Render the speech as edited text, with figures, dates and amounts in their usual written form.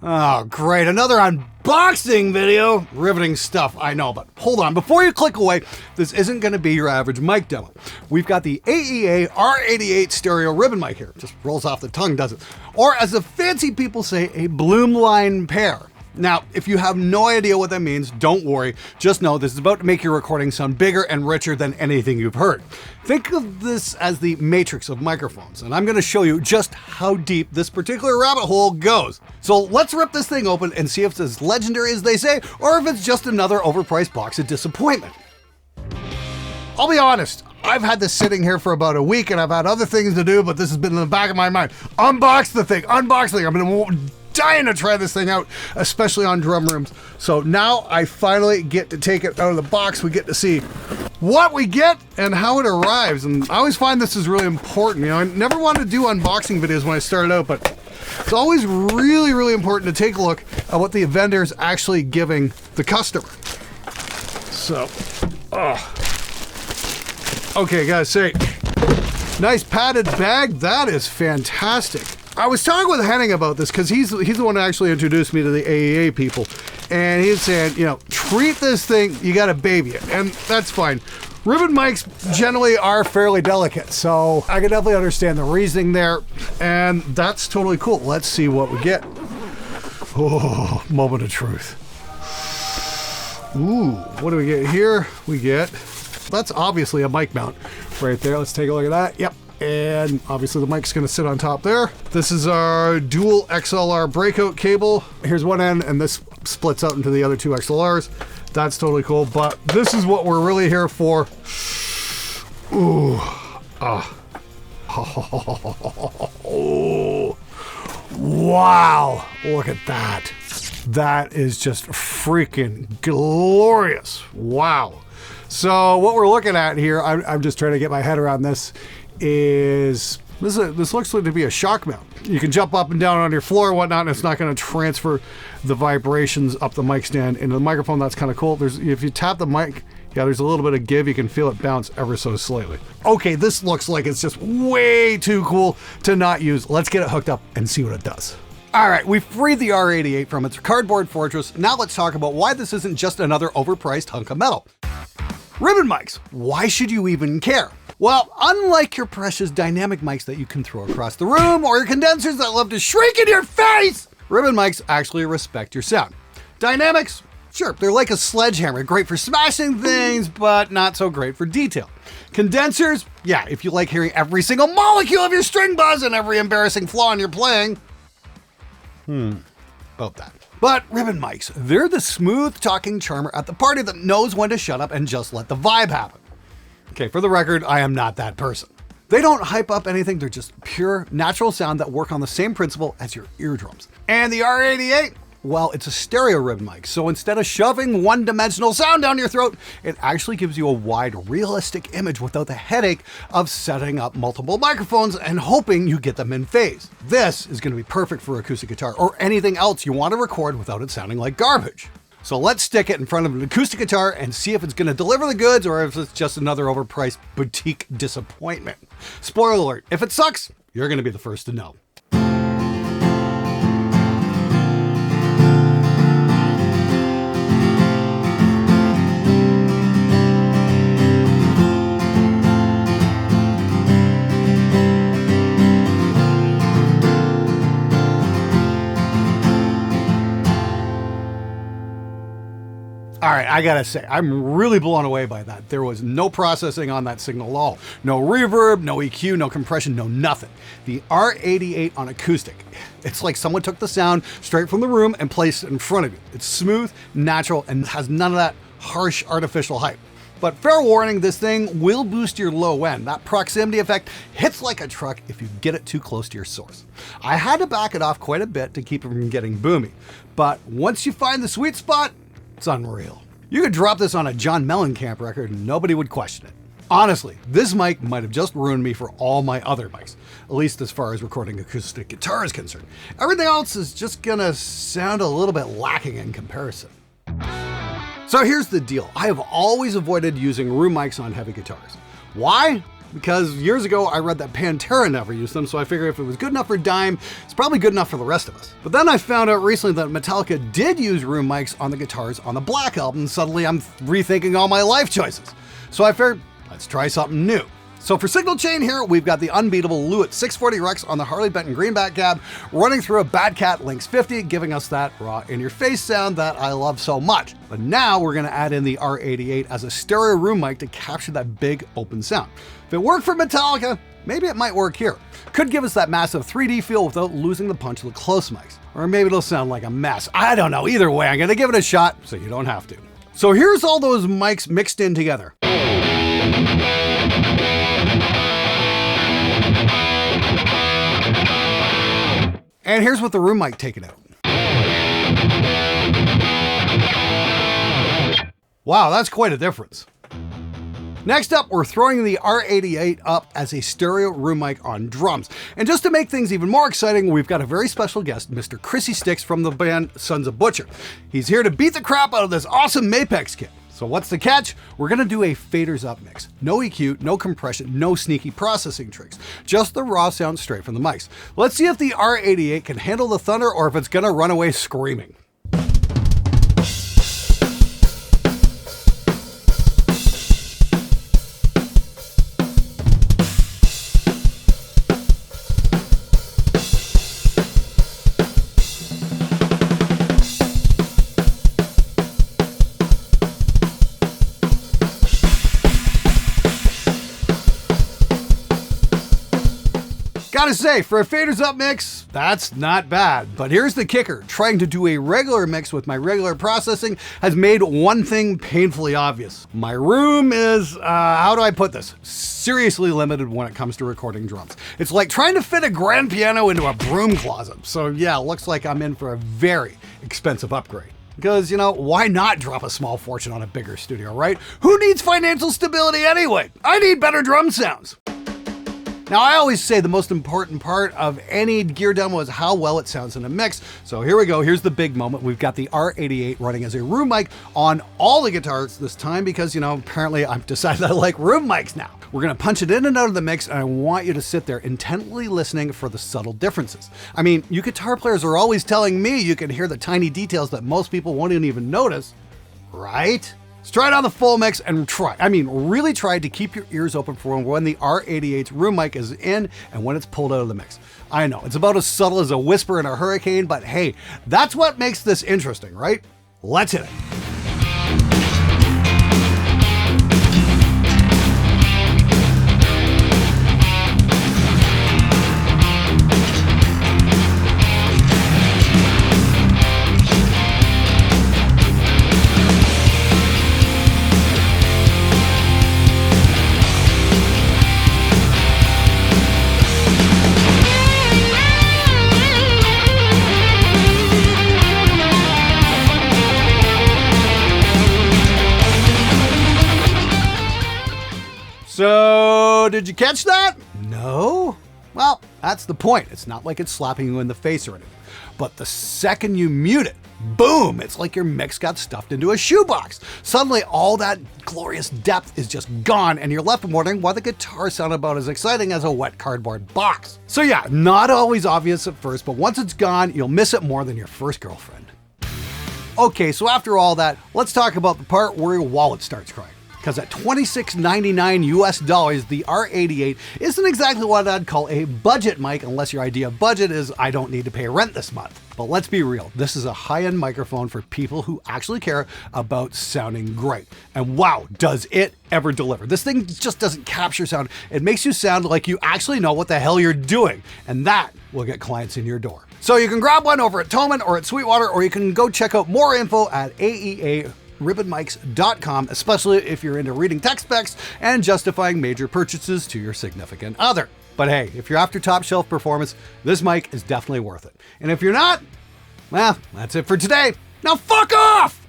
Oh, great. Another unboxing video. Riveting stuff, I know, but hold on. Before you click away, this isn't going to be your average mic demo. We've got the AEA R88 stereo ribbon mic here. Just rolls off the tongue, does it? Or as the fancy people say, a Bloomline pair. Now, if you have no idea what that means, don't worry. Just know this is about to make your recording sound bigger and richer than anything you've heard. Think of this as the matrix of microphones, and I'm going to show you just how deep this particular rabbit hole goes. So let's rip this thing open and see if it's as legendary as they say, or if it's just another overpriced box of disappointment. I'll be honest, I've had this sitting here for about a week and I've had other things to do, but this has been in the back of my mind. Unbox the thing, unbox the thing. I've been dying to try this thing out, especially on drum rooms. So now I finally get to take it out of the box. We get to see what we get and how it arrives. And I always find this is really important. You know, I never wanted to do unboxing videos when I started out, but it's always really, really important to take a look at what the vendor is actually giving the customer. So, okay, gotta say, nice padded bag. That is fantastic. I was talking with Henning about this because he's the one who actually introduced me to the AEA people. And he's saying, you know, treat this thing, you gotta baby it. And that's fine. Ribbon mics generally are fairly delicate, so I can definitely understand the reasoning there. And that's totally cool. Let's see what we get. Oh, moment of truth. Ooh, what do we get here? We get, that's obviously a mic mount right there. Let's take a look at that. Yep. And obviously the mic's gonna sit on top there. This is our dual XLR breakout cable. Here's one end and this splits out into the other two XLRs. That's totally cool, but this is what we're really here for. Ooh, oh, wow, look at that. That is just freaking glorious. Wow. So what we're looking at here, I'm just trying to get my head around this, is this looks like to be a shock mount. You can jump up and down on your floor and whatnot, and it's not going to transfer the vibrations up the mic stand into the microphone. That's kind of cool. If you tap the mic, yeah, there's a little bit of give. You can feel it bounce ever so slightly. Okay, this looks like it's just way too cool to not use. Let's get it hooked up and see what it does. All right, we freed the R88 from its cardboard fortress. Now let's talk about why this isn't just another overpriced hunk of metal. Ribbon mics, why should you even care? Well, unlike your precious dynamic mics that you can throw across the room or your condensers that love to shriek in your face, ribbon mics actually respect your sound. Dynamics, sure, they're like a sledgehammer, great for smashing things, but not so great for detail. Condensers, yeah, if you like hearing every single molecule of your string buzz and every embarrassing flaw in your playing, about that. But ribbon mics, they're the smooth talking charmer at the party that knows when to shut up and just let the vibe happen. Okay, for the record, I am not that person. They don't hype up anything, they're just pure, natural sound that work on the same principle as your eardrums. And the R88, well, it's a stereo ribbon mic, so instead of shoving one-dimensional sound down your throat, it actually gives you a wide, realistic image without the headache of setting up multiple microphones and hoping you get them in phase. This is going to be perfect for acoustic guitar or anything else you want to record without it sounding like garbage. So let's stick it in front of an acoustic guitar and see if it's going to deliver the goods or if it's just another overpriced boutique disappointment. Spoiler alert, if it sucks, you're going to be the first to know. All right, I gotta say, I'm really blown away by that. There was no processing on that signal at all. No reverb, no EQ, no compression, no nothing. The R88 on acoustic. It's like someone took the sound straight from the room and placed it in front of you. It's smooth, natural, and has none of that harsh artificial hype. But fair warning, this thing will boost your low end. That proximity effect hits like a truck if you get it too close to your source. I had to back it off quite a bit to keep it from getting boomy. But once you find the sweet spot, it's unreal. You could drop this on a John Mellencamp record and nobody would question it. Honestly, this mic might have just ruined me for all my other mics, at least as far as recording acoustic guitar is concerned. Everything else is just gonna sound a little bit lacking in comparison. So here's the deal. I have always avoided using room mics on heavy guitars. Why? because years ago I read that Pantera never used them, so I figured if it was good enough for Dime, it's probably good enough for the rest of us. But then I found out recently that Metallica did use room mics on the guitars on the Black Album, and suddenly I'm rethinking all my life choices. So I figured, let's try something new. So for signal chain here, we've got the unbeatable Lewitt 640 Rex on the Harley Benton Greenback cab running through a Badcat Lynx 50, giving us that raw in-your-face sound that I love so much. But now we're gonna add in the R88 as a stereo room mic to capture that big open sound. If it worked for Metallica, maybe it might work here. Could give us that massive 3D feel without losing the punch of the close mics. Or maybe it'll sound like a mess. I don't know, either way, I'm gonna give it a shot so you don't have to. So here's all those mics mixed in together. And here's with the room mic taken out. Wow, that's quite a difference. Next up, we're throwing the R88 up as a stereo room mic on drums. And just to make things even more exciting, we've got a very special guest, Mr. Chrissy Sticks from the band Sons of Butcher. He's here to beat the crap out of this awesome Mapex kit. So what's the catch? We're gonna do a faders up mix. No EQ, no compression, no sneaky processing tricks. Just the raw sound straight from the mics. Let's see if the R88 can handle the thunder or if it's gonna run away screaming. Gotta say, for a faders up mix, that's not bad. But here's the kicker. Trying to do a regular mix with my regular processing has made one thing painfully obvious. My room is, how do I put this? Seriously limited when it comes to recording drums. It's like trying to fit a grand piano into a broom closet. So yeah, looks like I'm in for a very expensive upgrade. Because, you know, why not drop a small fortune on a bigger studio, right? Who needs financial stability anyway? I need better drum sounds. Now, I always say the most important part of any gear demo is how well it sounds in a mix. So here we go. Here's the big moment. We've got the R88 running as a room mic on all the guitars this time because, you know, apparently I've decided I like room mics now. We're going to punch it in and out of the mix, and I want you to sit there intently listening for the subtle differences. I mean, you guitar players are always telling me you can hear the tiny details that most people won't even notice, right? Let's try it on the full mix and really try to keep your ears open for when the R88's room mic is in and when it's pulled out of the mix. I know, it's about as subtle as a whisper in a hurricane, but hey, that's what makes this interesting, right? Let's hit it. So, did you catch that? No? Well, that's the point. It's not like it's slapping you in the face or anything. But the second you mute it, boom, it's like your mix got stuffed into a shoebox. Suddenly, all that glorious depth is just gone, and you're left wondering why the guitar sounded about as exciting as a wet cardboard box. So yeah, not always obvious at first, but once it's gone, you'll miss it more than your first girlfriend. Okay, so after all that, let's talk about the part where your wallet starts crying. Because at $26.99 US, the R88 isn't exactly what I'd call a budget mic unless your idea of budget is I don't need to pay rent this month. But let's be real, this is a high-end microphone for people who actually care about sounding great. And wow, does it ever deliver. This thing just doesn't capture sound. It makes you sound like you actually know what the hell you're doing. And that will get clients in your door. So you can grab one over at Thomann or at Sweetwater, or you can go check out more info at AEA ribbonmics.com, especially if you're into reading tech specs and justifying major purchases to your significant other. But hey, if you're after top shelf performance, this mic is definitely worth it. And if you're not, well, that's it for today. Now fuck off!